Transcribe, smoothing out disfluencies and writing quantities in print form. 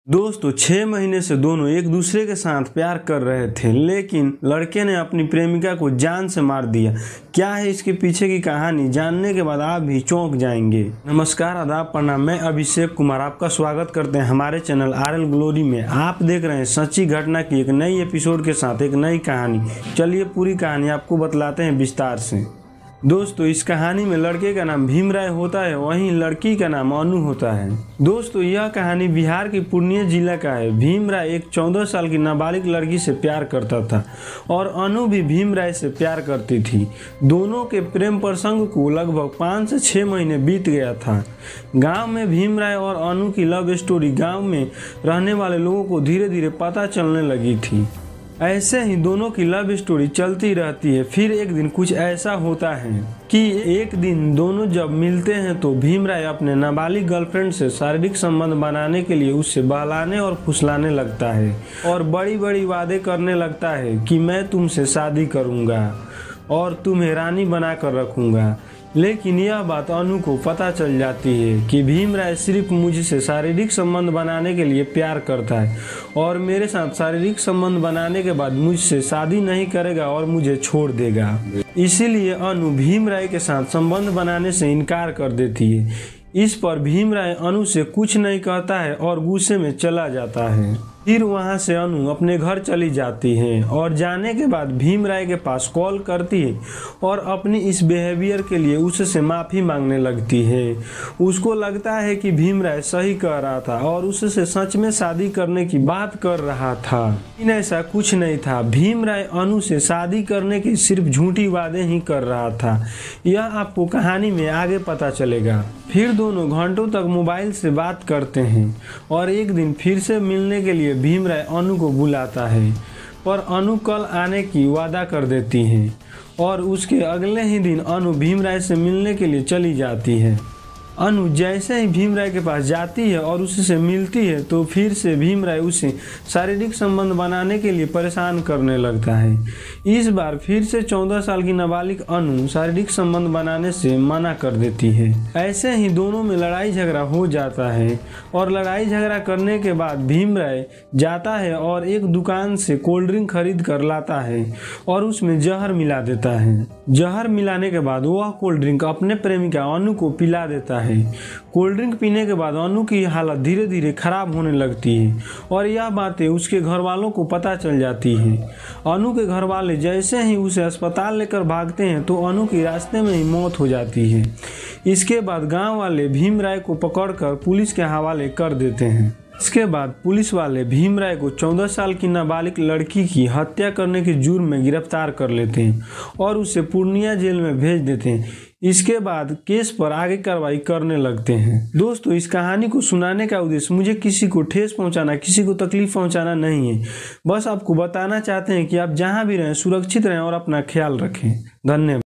दोस्तों 6 महीने से दोनों एक दूसरे के साथ प्यार कर रहे थे, लेकिन लड़के ने अपनी प्रेमिका को जान से मार दिया। क्या है इसके पीछे की कहानी, जानने के बाद आप भी चौंक जाएंगे। नमस्कार, आदाब, प्रणाम। मैं अभिषेक कुमार आपका स्वागत करते हैं हमारे चैनल RL ग्लोरी में। आप देख रहे हैं सच्ची घटना की एक नई एपिसोड के साथ एक नई कहानी। चलिए पूरी कहानी आपको बतलाते हैं विस्तार से। दोस्तों इस कहानी में लड़के का नाम भीमराय होता है, वहीं लड़की का नाम अनु होता है। दोस्तों यह कहानी बिहार के पूर्णिया जिला का है। भीमराय एक 14 साल की नाबालिग लड़की से प्यार करता था और अनु भी भीमराय से प्यार करती थी। दोनों के प्रेम प्रसंग को लगभग 5 से 6 महीने बीत गया था। गांव में भीमराय और अनु की लव स्टोरी गांव में रहने वाले लोगों को धीरे धीरे पता चलने लगी थी। ऐसे ही दोनों की लव स्टोरी चलती रहती है। फिर एक दिन कुछ ऐसा होता है कि एक दिन दोनों जब मिलते हैं तो भीमराय अपने नाबालिग गर्लफ्रेंड से शारीरिक संबंध बनाने के लिए उससे बहलाने और फुसलाने लगता है और बड़ी बड़ी वादे करने लगता है कि मैं तुमसे शादी करूंगा और तुम्हें रानी बनाकर रखूंगा। लेकिन यह बात अनु को पता चल जाती है कि भीमराय सिर्फ मुझसे शारीरिक संबंध बनाने के लिए प्यार करता है और मेरे साथ शारीरिक संबंध बनाने के बाद मुझसे शादी नहीं करेगा और मुझे छोड़ देगा। इसीलिए अनु भीमराय के साथ संबंध बनाने से इनकार कर देती है। इस पर भीमराय अनु से कुछ नहीं कहता है और गुस्से में चला जाता है। फिर वहां से अनु अपने घर चली जाती है और जाने के बाद भीमराय के पास कॉल करती है और अपनी इस बिहेवियर के लिए उससे माफ़ी मांगने लगती है। उसको लगता है कि भीमराय सही कह रहा था और उससे सच में शादी करने की बात कर रहा था। लेकिन ऐसा कुछ नहीं था। भीमराय अनु से शादी करने की सिर्फ झूठी वादे ही कर रहा था। यह आपको कहानी में आगे पता चलेगा। फिर दोनों घंटों तक मोबाइल से बात करते हैं और एक दिन फिर से मिलने के लिए भीमराय अनु को बुलाता है, पर अनु कल आने की वादा कर देती है और उसके अगले ही दिन अनु भीमराय से मिलने के लिए चली जाती है। अनु जैसे ही भीमराय के पास जाती है और उससे मिलती है तो फिर से भीमराय उसे शारीरिक संबंध बनाने के लिए परेशान करने लगता है। इस बार फिर से 14 साल की नाबालिग अनु शारीरिक संबंध बनाने से मना कर देती है। ऐसे ही दोनों में लड़ाई झगड़ा हो जाता है और लड़ाई झगड़ा करने के बाद भीमराय जाता है और एक दुकान से कोल्ड ड्रिंक खरीद कर लाता है और उसमें जहर मिला देता है। जहर मिलाने के बाद वह कोल्ड ड्रिंक अपने प्रेमिका अनु को पिला देता है। कोल्ड ड्रिंक पीने के बाद अनु की हालत धीरे धीरे खराब होने लगती है और यह बातें उसके घर वालों को पता चल जाती है। अनु के घर वाले जैसे ही उसे अस्पताल लेकर भागते हैं तो अनु की रास्ते में ही मौत हो जाती है। इसके बाद गांव वाले भीमराय को पकड़कर पुलिस के हवाले कर देते हैं। इसके बाद पुलिस वाले भीमराय को 14 साल की नाबालिग लड़की की हत्या करने के जुर्म में गिरफ्तार कर लेते हैं और उसे पूर्णिया जेल में भेज देते हैं। इसके बाद केस पर आगे कार्रवाई करने लगते हैं। दोस्तों इस कहानी को सुनाने का उद्देश्य मुझे किसी को ठेस पहुंचाना, किसी को तकलीफ पहुंचाना नहीं है। बस आपको बताना चाहते हैं कि आप जहां भी रहें सुरक्षित रहें और अपना ख्याल रखें। धन्यवाद।